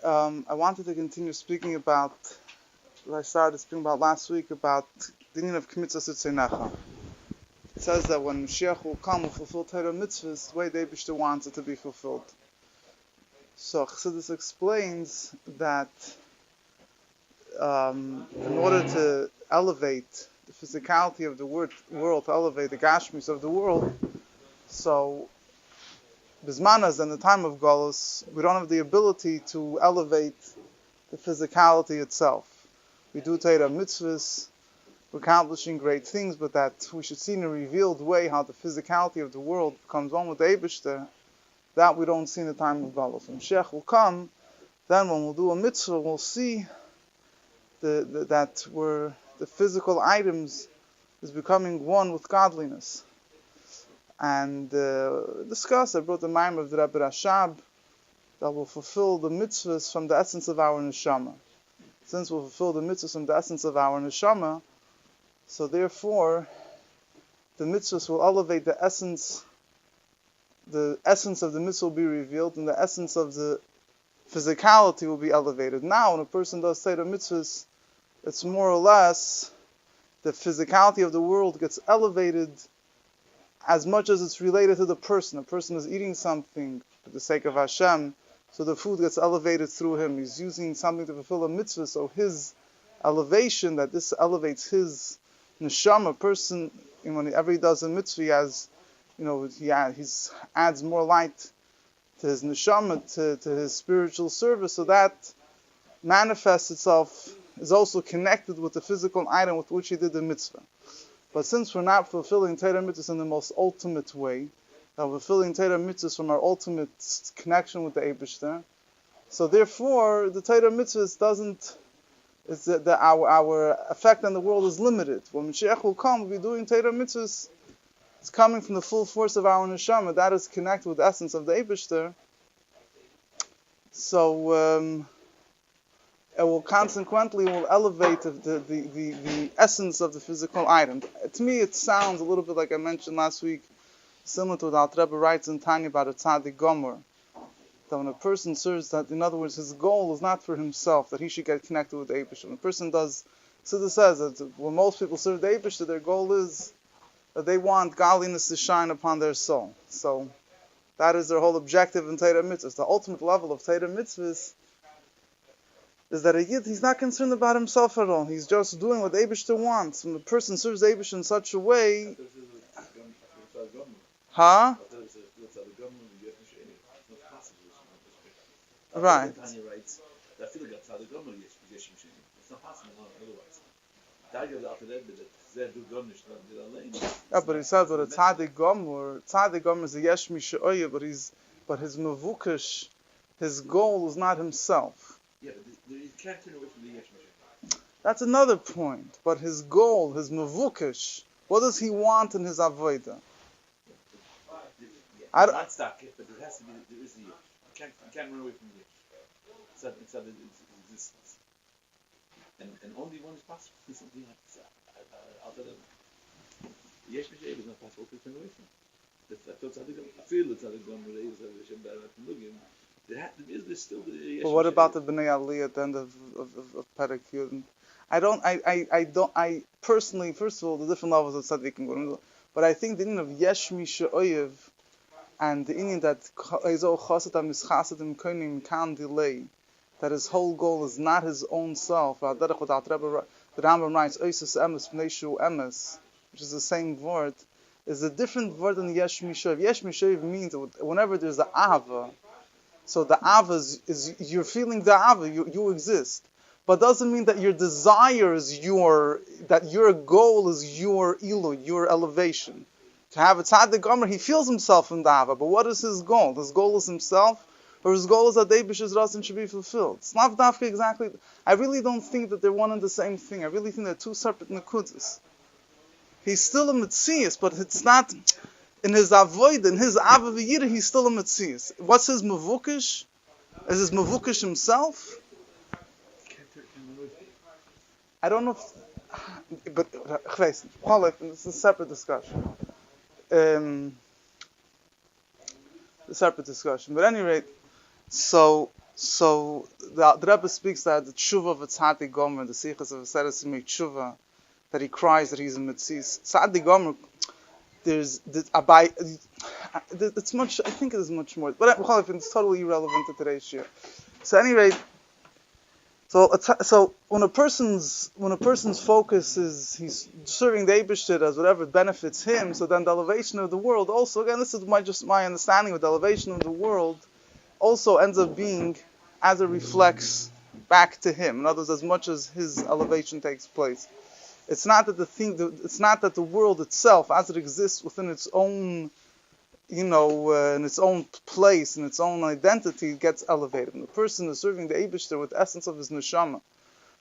I wanted to continue speaking about what I started speaking about last week about the meaning of Mitzvos Tzeinecha. It says that when Mashiach will come and fulfill Torah mitzvahs, the way the Eibishter wants it to be fulfilled. So Chassidus explains that in order to elevate the physicality of the world, to elevate the Gashmis of the world, so Bismanas, in the time of Golus, we don't have the ability to elevate the physicality itself. We do Torah mitzvahs, we're accomplishing great things, but that we should see in a revealed way how the physicality of the world becomes one with the Eibishter, that we don't see in the time of Golus. When Mashiach will come, then when we'll do a mitzvah, we'll see that the physical items is becoming one with godliness. And I brought the Maimon of the Rebbe Rashab that will fulfill the mitzvahs from the essence of our neshama. Since we'll fulfill the mitzvahs from the essence of our neshama, so therefore the mitzvahs will elevate the essence of the mitzvah will be revealed, and the essence of the physicality will be elevated. Now, when a person does Torah mitzvahs, it's more or less the physicality of the world gets elevated as much as it's related to the person. A person is eating something for the sake of Hashem, so the food gets elevated through him. He's using something to fulfill a mitzvah, so his elevation, that this elevates his neshama. Person, whenever he does a mitzvah, he has, he adds more light to his neshama, to his spiritual service, so that manifests itself, is also connected with the physical item with which he did the mitzvah. But since we're not fulfilling Torah mitzvahs in the most ultimate way, we're fulfilling Torah mitzvahs from our ultimate connection with the Eibishter, so therefore the Torah mitzvahs our effect on the world is limited. When Mashiach will come, we'll be doing Torah mitzvahs. It's coming from the full force of our neshama. That is connected with the essence of the Eibishter. So it will consequently elevate the essence of the physical item. To me, it sounds a little bit like I mentioned last week, similar to what Alter Rebbe writes in Tanya about a tzaddik gomer. That when a person serves, that in other words, his goal is not for himself, that he should get connected with the Eibishter. When a person does, Siddha says that when most people serve the Eibishter, their goal is that they want godliness to shine upon their soul. So that is their whole objective in Torah mitzvahs. The ultimate level of Torah mitzvahs is that a Yid, he's not concerned about himself at all. He's just doing what the Eibishter wants. When a person serves the Eibishter in such a way, Right. Yeah, but he says that a tzaddik gomer is a yesh misha'oye, but his mevukish, his goal is not himself. Yeah, but you can't turn away from the yesh misha'oye. That's another point. But his goal, his mevukish, what does he want in his avodah? Not stop it, but there has to be. There is the yesh. You can't run away from the yesh. It's existence, and only one is possible. Something like that. Yesh misha'oye is not possible to turn away from. I feel it's there's still the yesh. But what about the Bnei Aliyah at the end of Perek Yud? I personally, first of all, the different levels of tzaddik can go into, but I think the meaning of yesh misha'oyev and the meaning that that his whole goal is not his own self. The Rambam writes, which is the same word, is a different word than yesh misha'oyev. Yesh misha'oyev means that whenever there's the ahava, so the ahava is you're feeling the ahava, you exist. But doesn't mean that your desire is that your goal is your ilu, your elevation. To have a tzaddik gomer, he feels himself in the ahava, but what is his goal? His goal is himself, or his goal is that the Eibishter's ratzon should be fulfilled? It's not dafka exactly. I really don't think that they're one and the same thing. I really think they're two separate nekudas. He's still a Metzias, but it's not in his avoid, in his ava v'yira, he's still a Metzias. What's his mevukish? Is his mevukish himself? I don't know if, but this is a separate discussion. A separate discussion. But at any rate, so So the Rebbe speaks that the tshuva of a tzaddik gomer, the sichas of a seres to make tshuva, that he cries that he's a mitzis. Tzaddik gomer, there's it's much. I think it is much more, but it's totally irrelevant to today's shir. So anyway, so when a person's focus is he's serving the Eibishter as whatever benefits him, so then the elevation of the world also, again, this is just my understanding of the elevation of the world, also ends up being as it reflects back to him. In other words, as much as his elevation takes place. It's not that it's not that the world itself, as it exists within its own, in its own place, in its own identity, gets elevated. And the person is serving the Eibishter with the essence of his neshama.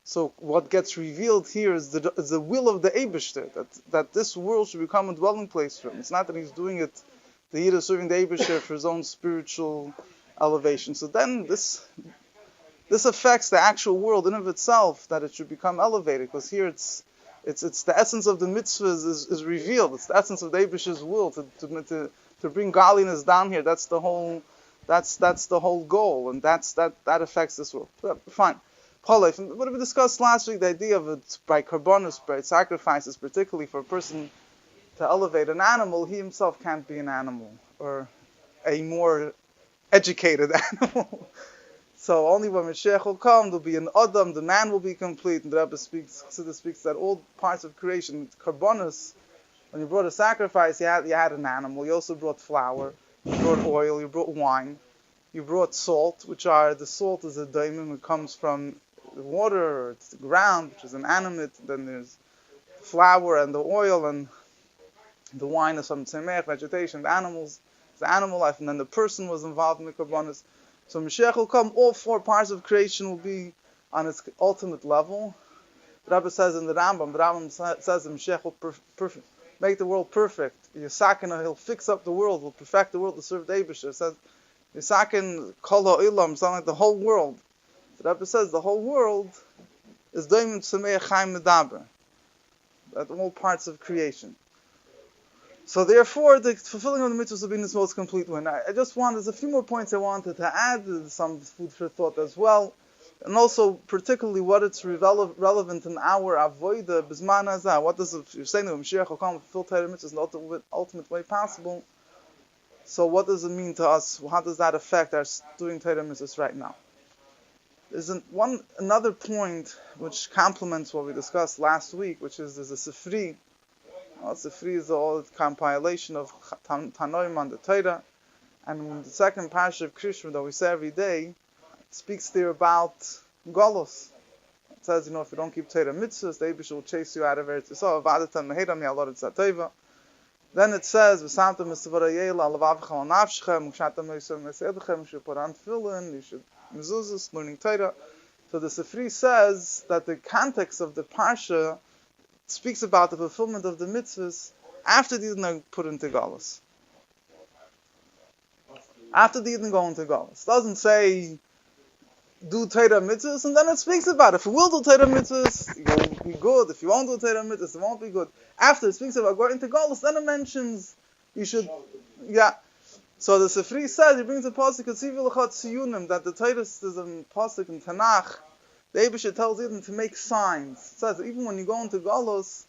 So what gets revealed here is the will of the Eibishter, that this world should become a dwelling place for him. It's not that he's doing it, the Yid is serving the Eibishter for his own spiritual elevation. So then this affects the actual world in of itself, that it should become elevated, because here it's the essence of the mitzvahs is revealed. It's the essence of the Eibishter's will to bring godliness down here. That's the whole goal, and that affects this world. Fine. What we discussed last week, the idea of it by karbonos, by sacrifices, particularly for a person to elevate an animal, he himself can't be an animal, or a more educated animal. So only when Mashiach will come, there'll be an Adam, the man will be complete. And the Rebbe speaks that all parts of creation, karbonos, when you brought a sacrifice, you had an animal. You also brought flour, you brought oil, you brought wine, you brought salt, the salt is a daimim, it comes from the water, or it's the ground, which is an animate. Then there's flour and the oil, and the wine is from tzemech, vegetation, the animals, the animal life, and then the person was involved in the karbonos. So Mashiach will come, all four parts of creation will be on its ultimate level. The Rebbe says in the Rambam says that Mashiach will make the world perfect. Yisakina, he'll fix up the world, he'll perfect the world to serve the Eibishter. It says, Yisakin kol ha'ilam, something like the whole world. The Rebbe says the whole world is doimim tzemei chaim medaber. At all parts of creation. So therefore, the fulfilling of the mitzvahs will be in its most complete way. There's a few more points I wanted to add, some food for thought as well, and also particularly what it's relevant in our avoida, bisman hazah. What does if you're saying that Mashiach will come and fulfill Torah mitzvahs in the ultimate way possible? So what does it mean to us? How does that affect our doing Torah mitzvahs right now? There's another point which complements what we discussed last week, which is there's a Sifri. Sifri is the compilation of Tanoim on the Torah, and the second parasha of Krishma that we say every day speaks there about Golos. It says, if you don't keep Torah mitzvahs, the Eibishter will chase you out of Eretz Yisrael. V'adatam mehedam ya'alor tzateva. Then it says, "V'samtam misvarayel alavav chal nafshchem, u'kshatam meisam mesedchem." You should put on tefillin, you should mezuzahs, learning Torah. So the Sifri says that the context of the parsha speaks about the fulfillment of the mitzvahs after the Yidden are put into Galus. After the Yidden go into Galus. It doesn't say, do Torah mitzvahs, and then it speaks about it. If you will do Torah mitzvahs, you'll be good. If you won't do Torah mitzvahs, it won't be good. After it speaks about going into Galus, then it mentions, you should, So the Sifri says, he brings a pasuk, that the Torah is a pasuk in Tanakh. The Eibishter tells Yidden to make signs. It says that even when you go into Galus,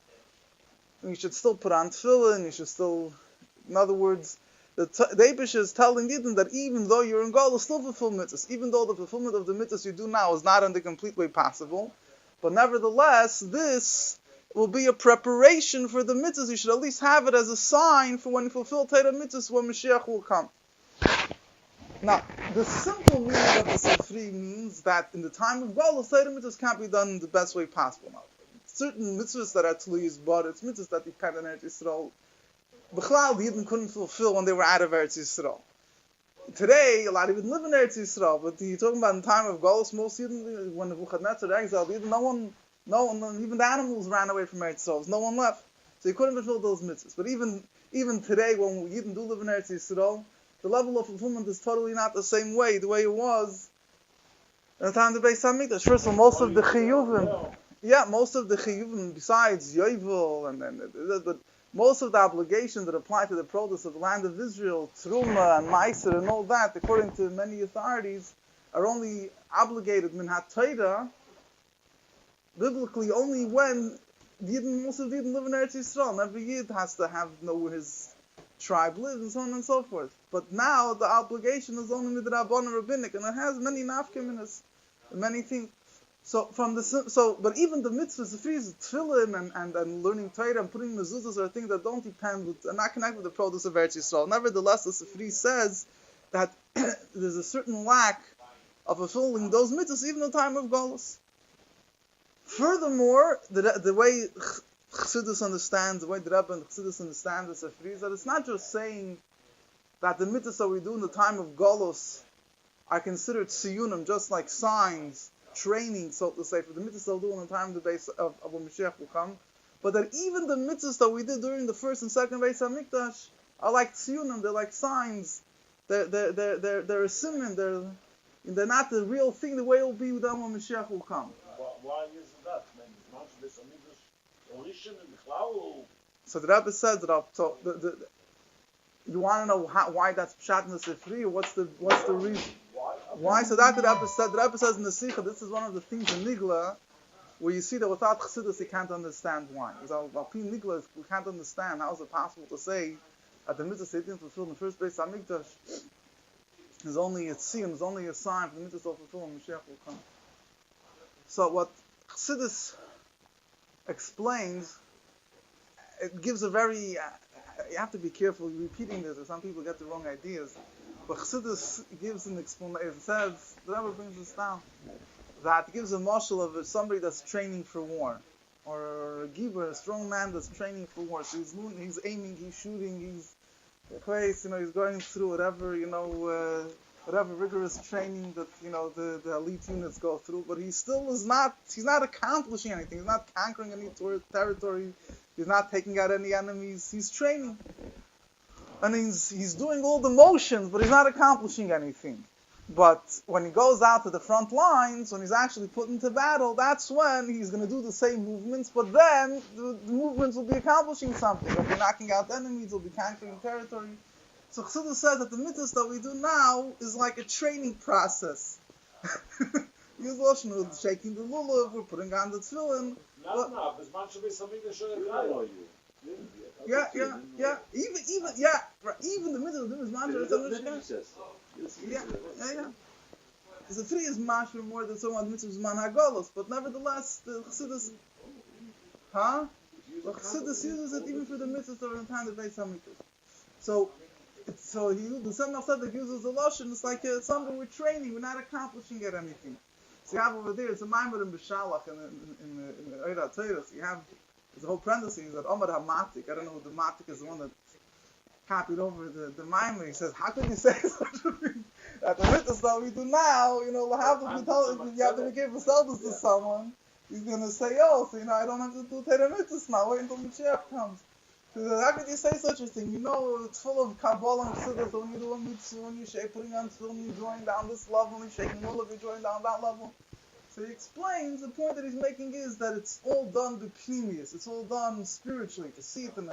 you should still put on tefillin, you should still, in other words, the Eibishter is telling Yidden that even though you're in Galus, still fulfill mitzvahs. Even though the fulfillment of the mitzvahs you do now is not in the complete way possible, but nevertheless, this will be a preparation for the mitzvahs. You should at least have it as a sign for when you fulfill Torah mitzvahs, when Mashiach will come. Now, the simple meaning of the Sifri means that in the time of Galus, Torah mitzvahs can't be done in the best way possible. Now, certain mitzvahs that are tluyis, but it's mitzvahs that you can't in Eretz Yisrael. B'chlal, the Yidden couldn't fulfill when they were out of Eretz Yisrael. Today, a lot of Yidden live in Eretz Yisrael, but you're talking about in the time of Galus, most Yidden, when the Nebuchadnezzar exiled Yidden, no one, even the animals ran away from Eretz Yisrael. No one left. So you couldn't fulfill those mitzvahs. But even today, when Yidden do live in Eretz Yisrael, the level of fulfillment is totally not the same way, the way it was in the time of the Beis HaMikdash. First of all, most of the chiyuvim, besides Yovel, but most of the obligations that apply to the produce of the land of Israel, Truma and Meiser and all that, according to many authorities, are only obligated min ha-Torah, biblically only when most of the Yidden live in Eretz Yisrael, and every Yid has to know where his tribe lives, and so on and so forth. But now the obligation is only midrabban and rabbinic, and it has many nafkaminas, many things. So but even the mitzvahs, the freeze, tefillin and learning Torah and putting mezuzahs are things that don't depend with, and not connect with the produce of Eretz Yisrael. Nevertheless, the Sifri says that there's a certain lack of fulfilling those mitzvahs even in the time of Golus. Furthermore, the way Chassidus understands, the way the Rebbe and Chassidus understand the Sifri is that it's not just saying that the mitzvahs that we do in the time of Golus are considered siyunim, just like signs, training, so to say, for the mitzvahs that we'll do in the time of the base of when Mashiach will come, but that even the mitzvahs that we did during the first and second Beis HaMikdash are like tziyunim, they're like signs, they're a simon, they're not the real thing the way it will be with them when Mashiach will come. Why is that? So the Rebbe says that you want to know why that's pshat in the Sifri, or what's the reason? Why? So that the Rebbe says in the Sikha, this is one of the things in Nigla, where you see that without Chassidus you can't understand why. Because Alpin Nigla, we can't understand how is it possible to say that the mitzvah they didn't fulfill in the first Beis HaMikdash is only a tziyun, is only a sign for the mitzvah to fulfill when Mashiach will come. So what Chassidus explains, it gives a very, you have to be careful repeating this, or some people get the wrong ideas. But Chassidus gives an explanation. It says, the Rebbe brings this down, that gives a marshal of somebody that's training for war, or a giver, a strong man that's training for war. So he's aiming, he's shooting, he's going through whatever rigorous training that the elite units go through. But he's not accomplishing anything. He's not conquering any territory. He's not taking out any enemies. He's training. And he's doing all the motions, but he's not accomplishing anything. But when he goes out to the front lines, when he's actually put into battle, that's when he's going to do the same movements, but then the movements will be accomplishing something. He'll be knocking out enemies, he'll be conquering territory. So Chassidus says that the mitzvahs that we do now is like a training process. Use Lashon, we're shaking the lulav, we're putting on the tefillin. Yeah. Even the mitzvah of the mitzvah. Yeah. The three is mashma more than someone mitzvahs man hagolos, but nevertheless the Chassidus, the Chassidus uses it even for the mitzvahs that are in time of Beis HaMikdash. So the Seminole said that uses the lashon. It's like something we're training, we're not accomplishing at anything. So you have over there, it's a Maimon in Bishalach in the Eira Torah. So you have there's a whole parenthesis that Omar HaMatik. I don't know who the Matik is, the one that copied over the Maimon. He says, how could you say such a thing? That the mitzvahs that we do now, you have to give Vaseldus to someone. He's going to say, I don't have to do Torah mitzvahs now. Wait until Mashiach comes. So how could you say such a thing? It's full of Kabbalah and Chassidus. When you do a mitzvah, when you're putting on film, you're drawing down this level, you're shaking all of it, you're drawing down that level. So he explains, the point that he's making is that it's all done b'pnimius. It's all done spiritually. To see it in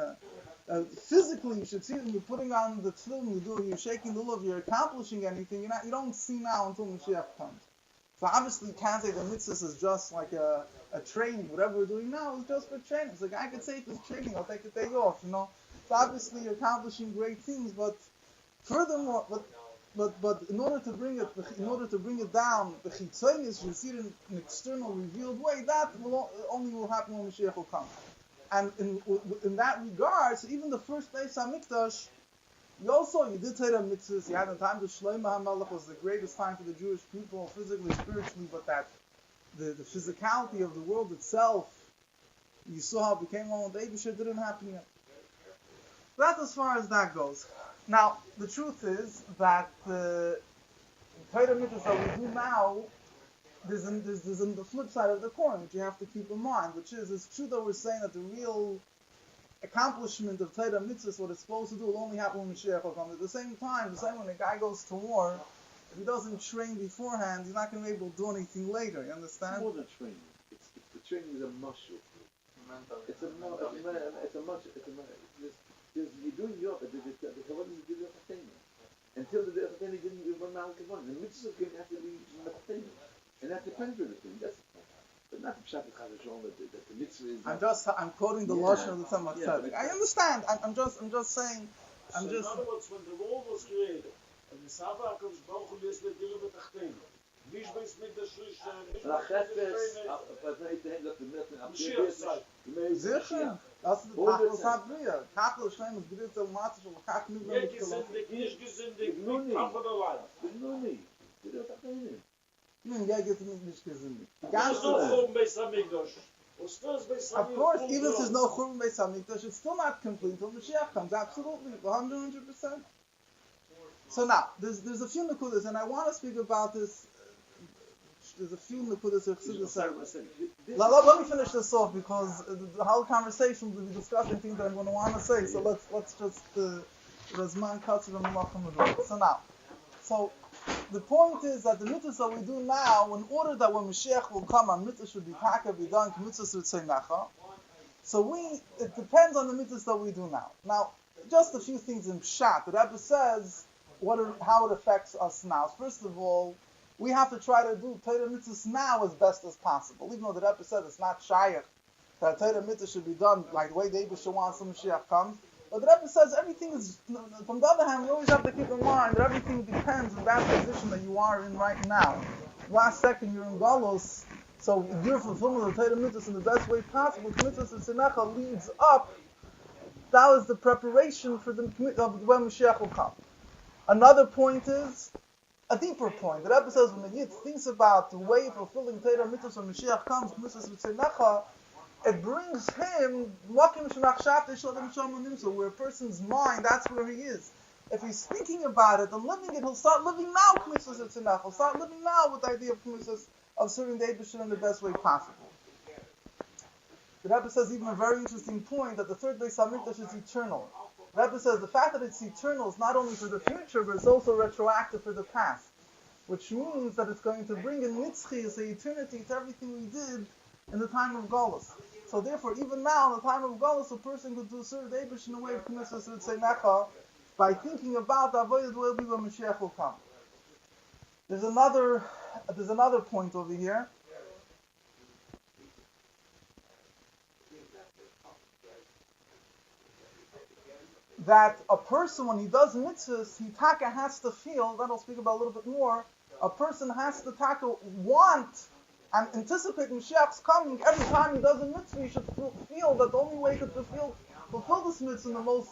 physically, you should see it when you're putting on the film, you're shaking the lulav, you're accomplishing anything. You don't see now until Mashiach comes. So obviously you can't say the mitzvahs is just like a training. Whatever we're doing now is just for training. So I could say if it's training, I'll take a day off, So obviously you're accomplishing great things, but furthermore, but in order to bring it down, the chitzonius, you see it in an external revealed way, that only will happen when Mashiach will come. And in that regard, so even the first Beis HaMikdash, you did Torah mitzvahs. You had the time to Shlomo HaMelech was the greatest time for the Jewish people, physically, spiritually, but that the physicality of the world itself, you saw how it became one with Eibusher, didn't happen yet. That's as far as that goes. Now, the truth is that the Torah mitzvahs that we do now, there's the flip side of the coin, which you have to keep in mind, which is, it's true that we're saying that the real accomplishment of Torah mitzvahs, what it's supposed to do, will only happen when Mashiach will come. At the same time, when a guy goes to war, if he doesn't train beforehand, he's not going to be able to do anything later. You understand? It's more than training. The training is a muscle. It's a muscle. You're doing your the Kavanah is giving you a thing. Until the Kavanah didn't even run out of one. The mitzvahs have to be that depends on the thing. That's the point. But not the pshat chazashon that the mitzvah is. I'm quoting the lashon of the Tzemach Tzedek. I understand. I'm just saying. I'm just. In other words, when the world was created, and the Saba comes Baruch Hu is the Dira B'Tachtenu. Nicht beis mit der Shlish, nicht beis mit der Sicher. Das ist Tachlis Habriya. Tachlis Shem ist Gedicht der Matzah und Kach nicht mehr mit gesündigt, nicht gesündigt, nicht Papa der Leib. Nun, ja, geht nicht gesündigt. There's no Churban Beis Hamikdash. Of course, even if there's no Churban Beis Hamikdash, it's still not complete until Mashiach comes. Absolutely, 100%. So now, there's a few nekudas, and I want to speak about this. There's a few nekudas of Chassidus said. Let me finish this off because the whole conversation will be discussing things that I'm going to want to say. So let's just Razman Katzer and Malachim. So now, the point is that the mitzvahs that we do now, in order that when Mashiach will come, our mitzvah should be be done. Mitzvahs would say nacha. So it depends on the mitzvahs that we do now. Now, just a few things in Pshat. The Rebbe says how it affects us now. First of all, we have to try to do Torah mitzvahs now as best as possible. Even though the Rebbe said it's not shayach that Torah mitzvah should be done like the way the Eibusha wants when Mashiach comes. But the Rebbe says everything is, from the other hand, we always have to keep in mind that everything depends on that position that you are in right now. Last second you're in Galos, so your fulfillment of the Torah mitzvahs in the best way possible, mitzvahs of Sinecha leads up. That was the preparation for the of when Mashiach will come. Another point is a deeper point. The Rebbe says when the Yid thinks about the way of fulfilling Torah mitzvahs when Mashiach comes, mitzvahs of Sinecha, it brings him where a person's mind, that's where he is. If he's thinking about it and living it, he'll start living now K'mitzvahs of Tzedakah. He'll start living now with the idea of K'mitzvahs of serving the Eibusher in the best way possible. The Rebbe says even a very interesting point that the third Beis Hamikdash is eternal. The Rebbe says the fact that it's eternal is not only for the future, but it's also retroactive for the past, which means that it's going to bring in nitzchis, the eternity to everything we did in the time of Golus. So therefore, even now, in the time of Golus, a person could do serve the Eibush in a way of Knesset Tzeinecha by thinking about the avodah will be when Mashiach will come. There's another point over here. That a person, when he does mitzvahs, he taka has to feel, that I'll speak about a little bit more, a person has to taka want and anticipate Mashiach's coming. Every time he does a mitzvah, he should feel that the only way he could fulfill this mitzvah in the most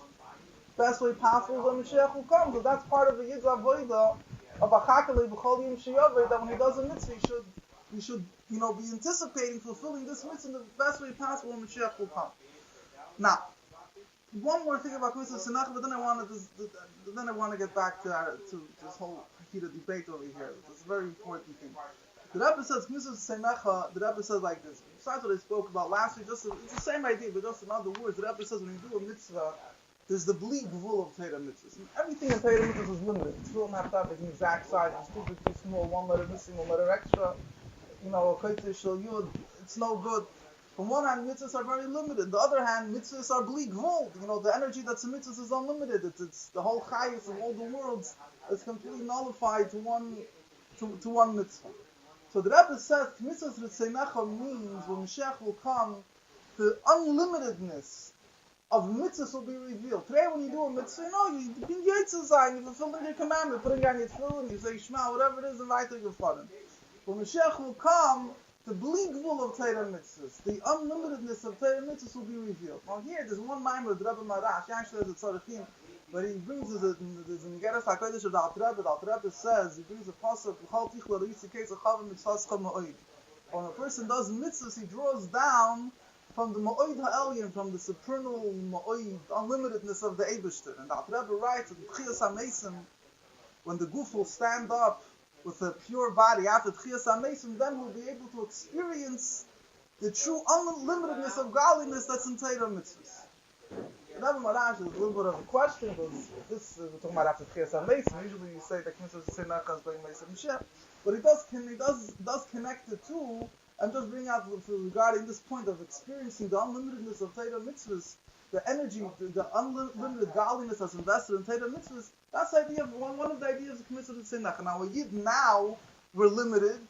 best way possible is when Mashiach will come. So that's part of the Yid's avodah of Achakalei B'chol Yom Sheyaveh, that when he does a mitzvah, he should be anticipating fulfilling this mitzvah in the best way possible when Mashiach will come. Now, one more thing about Knesset Tzedakah, but then I want to get back to this whole heated debate over here. It's a very important thing. The Rebbe says Knesset Tzedakah. The Rebbe says like this. Besides what I spoke about last week, it's the same idea, but just in other words. The Rebbe says when you do a mitzvah, there's the bleak gvul of Torah mitzvahs. And everything in Torah mitzvahs is limited. It don't have to have an exact size. It's too big, too small. One letter missing, one letter extra. A kodesh shel yud. It's no good. On one hand, mitzvahs are very limited. On the other hand, mitzvahs are bleak gvul. The energy that's in mitzvahs is unlimited. It's the whole chayus of all the worlds is completely nullified to one mitzvah. So the Rebbe says, K'mitzvahs Ritzenecha means when Mashiach will come, the unlimitedness of mitzvahs will be revealed. Today when you do a mitzvah, you can you're fulfilling your commandment, putting on your tefillin, you say Shema, whatever it is, invite your fun. When Mashiach will come, the bleak gvul of Torah mitzvahs, the unlimitedness of Torah mitzvahs will be revealed. Now here, there's one mimer of the Rebbe Marash, he actually has a tzarechim, but he brings there's in Geras HaKodesh of the Alter Rebbe says, he brings a pasuk, when a person does mitzvahs, he draws down from the Ma'oid Ha'elyon, from the supernal Ma'oid, unlimitedness of the Eibishter. And the Alter Rebbe writes, in Tchias HaMesim, when the Guf will stand up with a pure body after Tchias HaMesim, then we'll be able to experience the true unlimitedness of godliness that's in Torah mitzvahs. Rebbe Marash is a little bit of a question, because we're talking about after Tchias HaMesim. Usually you say that Knesset Tzedakah is going Mesim Mashiach, but he does connect the two, and just bring out regarding this point of experiencing the unlimitedness of Torah mitzvahs, the energy, the unlimited godliness that's invested in Torah mitzvahs. That's the idea of one of the ideas of Knesset Tzedakah. Now, now we're limited,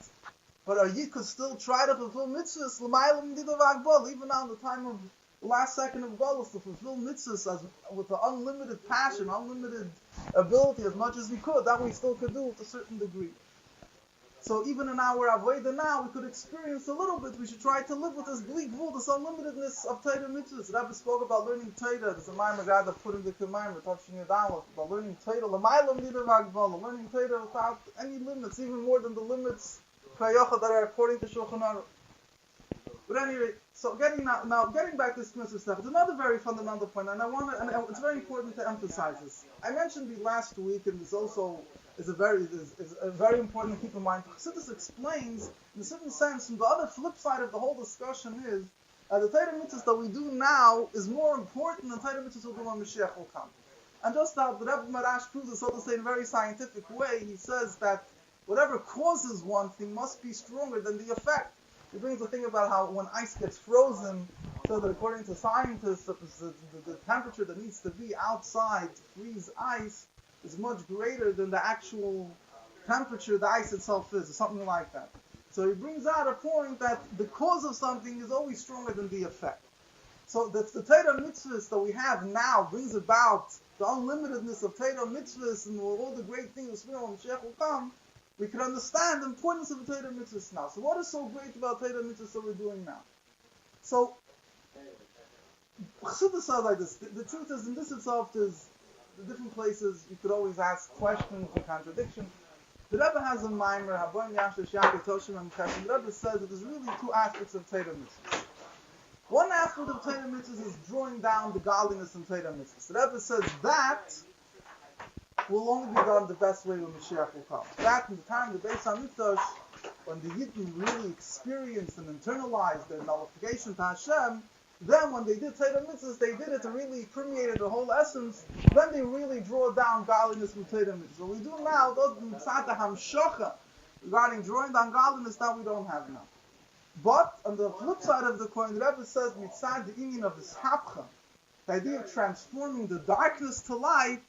But a Yid could still try to fulfill mitzvahs, l'maylam dida v'agbol, even now in the time of the last second of Golus, to fulfill mitzvahs with the unlimited passion, unlimited ability, as much as we could. That we still could do to a certain degree. So even in our avodah now, we could experience a little bit. We should try to live with this bleak vul, this unlimitedness of Torah mitzvahs. The Rebbe spoke about learning Torah. There's a Maimer guy that put in the Kemaim, touching it down about learning Torah. L'maylam nida v'agvala, learning Torah without any limits, even more than the limits that are according to Shulchan Aruch. But anyway, so getting back to this mitzvah stuff, it's another very fundamental point, and it's very important to emphasize this. I mentioned it last week, and this also is very important to keep in mind. Chassidus explains, in a certain sense, and the other flip side of the whole discussion is the Torah mitzvahs that we do now is more important than Torah mitzvahs we'll do when Mashiach will come. And just how the Rebbe Marash proves it, so to say, in a very scientific way, he says that whatever causes one thing must be stronger than the effect. He brings the thing about how when ice gets frozen, so that according to scientists, the temperature that needs to be outside to freeze ice is much greater than the actual temperature the ice itself is, or something like that. So he brings out a point that the cause of something is always stronger than the effect. So that's the Torah mitzvahs that we have now brings about the unlimitedness of Torah mitzvahs and all the great things when Mashiach will come. We can understand the importance of Torah mitzvahs now. So what is so great about Torah mitzvahs that we're doing now? So Chassidus says like this. The truth is, in this itself, there's the different places you could always ask questions or contradictions. The Rebbe has a mimer, Haboim Yashish Yaakov Toshim and Chesed. The Rebbe says that there's really two aspects of Torah mitzvahs. One aspect of Torah mitzvahs is drawing down the godliness in Torah mitzvahs. The Rebbe says that will only be done the best way when Mashiach will come. That in the time of the Beis HaMikdash, when the Yidden really experienced and internalized their nullification to Hashem, then when they did Torah mitzvahs, they did it to really permeate the whole essence. Then they really draw down godliness with Torah mitzvahs. What we do now, those mitzvah hamshocha, regarding drawing down godliness, that we don't have now. But on the flip side of the coin, the Rebbe says mitzvah the inyan of this hapcha, the idea of transforming the darkness to light,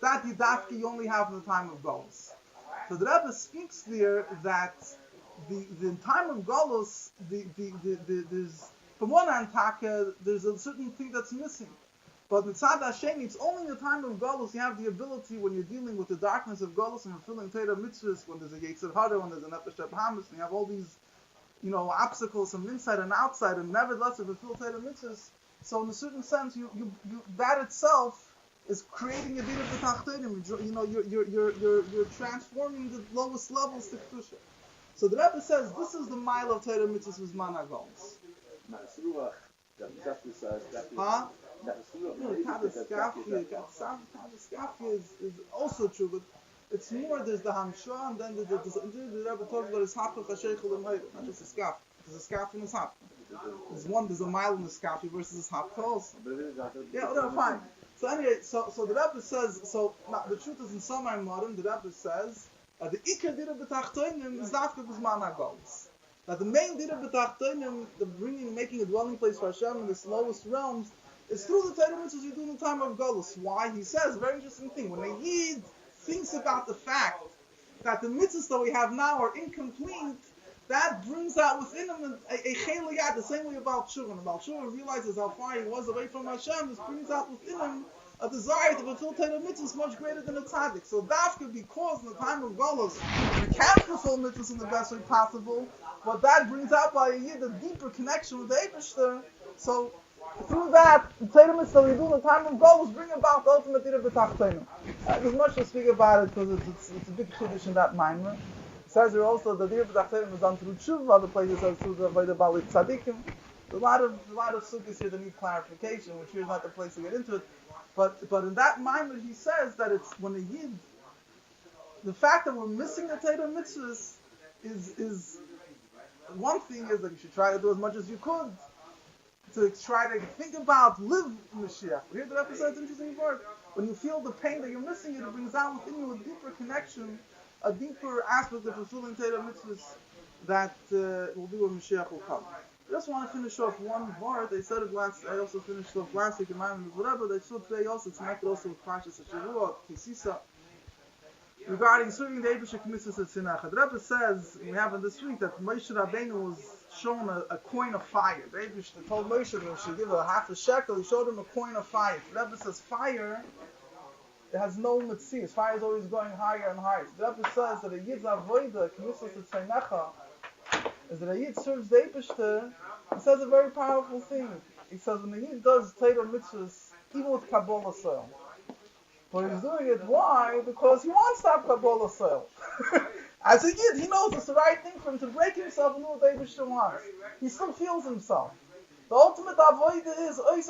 that yidafki you only have in the time of Golus. So the Rebbe speaks there that the time of Golus, there's from one hand, there's a certain thing that's missing. But mitzad Hashem, it's only in the time of Golus you have the ability when you're dealing with the darkness of Golus and fulfilling Torah mitzvahs, when there's a Yetzer Hara, when there's an Nefesh Hamas, and you have all these, obstacles from inside and outside, and nevertheless you fulfill Torah mitzvahs. So in a certain sense, you that itself is creating a din of the Tachtenim. You're transforming the lowest levels to Kedusha. So the Rebbe says this is the mile of Torah mitzvahs with man Golus. Huh? Kadaskafia is also true, but it's more. There's the Hamsha, and then the Rebbe talks about his Hapach HaSheichel L'Meir, not just a skaf. There's a skaf and a hap. There's a mile in the skafi versus his hap also. Yeah, whatever, fine. So anyway, so the Rebbe says, now the truth is in some Maimorim, the Rebbe says, the Iker Dira B'Tachtoinim is Dafka B'Zman HaGolus. That the main Dira B'Tachtoinim, making a dwelling place for Hashem in the lowest realms, is through the Torah mitzvahs you do in the time of Golus. Why? He says, very interesting thing, when a Yid thinks about the fact that the mitzvahs that we have now are incomplete, that brings out within him a cheliyat, the same way about Shuvah. About Shuvah realizes how far he was away from Hashem. This brings out within him a desire to fulfill Torah mitzvahs much greater than a tzaddik. So dafka, because in the time of Golus, you can't fulfill mitzvahs in the best way possible, but that brings out by a yid a deeper connection with the Eibishter. So through that, the Torah mitzvah we do in the time of Golus bring about the ultimate Dira B'Tachtonim. There's much to speak about it because it's a big chiddush in that Maimer. It says here also the Dira B'Tachtonim is done through Tshuva. Other places says through the Avodah Bali Tzadikim. There's a lot of sukkahs here that need clarification, which here's not the place to get into it. But in that Maimer he says that it's when a Yid, the fact that we're missing the Torah mitzvahs is one thing is that you should try to do as much as you could to try to think about, live Mashiach. Here the Rebbe says interesting word. When you feel the pain that you're missing it brings out within you a deeper connection, a deeper aspect of fulfilling Torah mitzvahs that will be when Mashiach will come. I just want to finish off one word. They said it last. I also finished off last week in my whatever. They saw today also. It's connected also with Parshas Shavua, Kisisa. regarding serving the Eibusher K'mitzvos at Tzinacha. The Rebbe says, we have in this week, that Moshe Rabbeinu was shown a coin of fire. The Eibusher told Moshe that he should give a half a shekel, he showed him a coin of fire. The Rebbe says fire, it has no mitzvahs. Fire is always going higher and higher. So the Rebbe says that a Yid's avoida, K'mitzvos at Tzinacha, is that a Yid serves the Eibusher. He says a very powerful thing. He says when a Yid does Torah mitzvahs, even with Kabbalah soil. But he's doing it, why? Because he wants to have Kabbalah soil. As a Yid, he knows it's the right thing for him to break himself and do what the Eibusher wants. He still feels himself. The ultimate avodah is, he's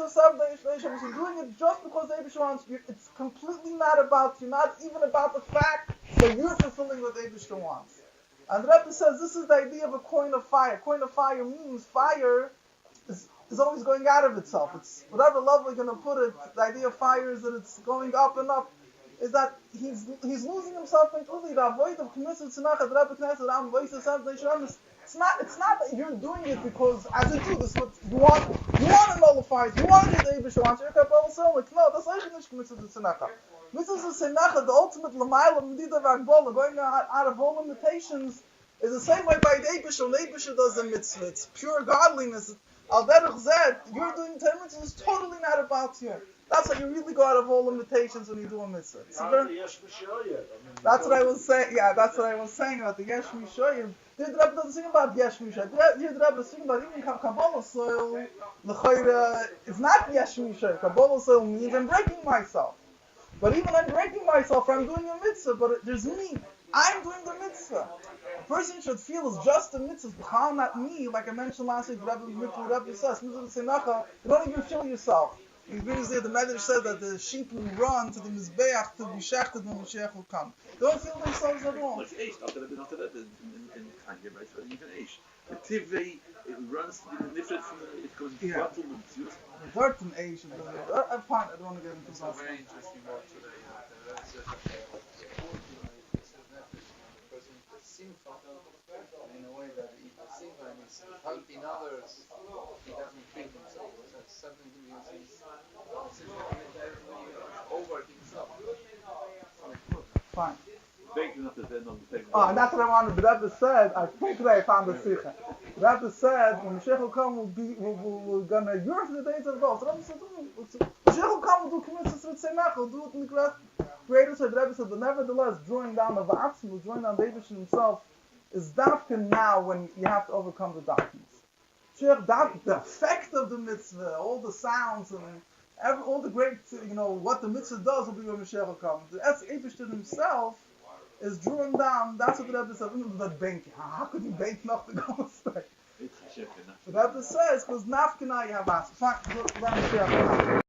doing it just because the Eibusher wants you. It's completely not about you, not even about the fact that you're fulfilling what the Eibusher wants. And the Rebbe says this is the idea of a coin of fire. Coin of fire means fire is always going out of itself. It's whatever level you're going to put it. The idea of fire is that it's going up and up. Is that he's losing himself completely. The avoid of K'mitzvos Tzinacha, the Rebbe Knesset, Ram, Voices, it's not that you're doing it because as a Jew, this is what you want. You want to nullify it. You want to do the Eibusher wants. You're Kabbalah soul. No, that's not K'mitzvos Tzinacha. Mitzvos Tzinacha, the ultimate L'mayla Medida V'Agbola, going out of all limitations, is the same way by the Eibusher. When the Eibusher does a mitzvah, it's pure godliness. Al derech zed, you're doing 10 mitzvahs, it's totally not about you. That's how you really go out of all limitations when you do a mitzvah. That's what I was saying. Yeah, that's what I was saying about the Yesh Mishoyim. The Rebbe doesn't sing about Yesh Mishoyim. The Rebbe is singing about even Kabbalah soil. L'chayra is not Yesh Mishoyim. Kabbalah soil means I'm breaking myself. But even I'm breaking myself, I'm doing a mitzvah. But there's me. I'm doing the mitzvah. A person should feel is just the mitzvah, not me. Like I mentioned last week, Rebbe says, you don't even feel yourself. He brings there, the Medrash says that the sheep will run to the Mizbeach to be shechted when Mashiach will come. They don't feel themselves at all. It's Eish, not that in Kanye, right? So even Eish. The Tivei, it runs different from it goes bottom of the dirt and Eish. I find I don't want to get into something. Very interesting word today. In a way that if a simcha is helping others, he doesn't feel himself. That's something he is over himself. Fine. And that's what I wanted. The Rebbe said, I think today I found the Sikha. The Rebbe said, when Mashiach will come, we're going to yearn for the days of God. So the Rebbe said, Mashiach will come, we'll do K'mitzvos Tzinacha, we'll do it in the greater side. The Rebbe said, but nevertheless, drawing down the V'atzmi, drawing down David himself, is dafka now when you have to overcome the darkness. The effect of the mitzvah, all the sounds and all the great, what the mitzvah does will be when Mashiach will come. The Eibusher himself is drawn down. That's what the Rebbe says. That bank. How could you bank not to go straight? The Rebbe says because nafka now you have asked. Fine, let Mashiach come.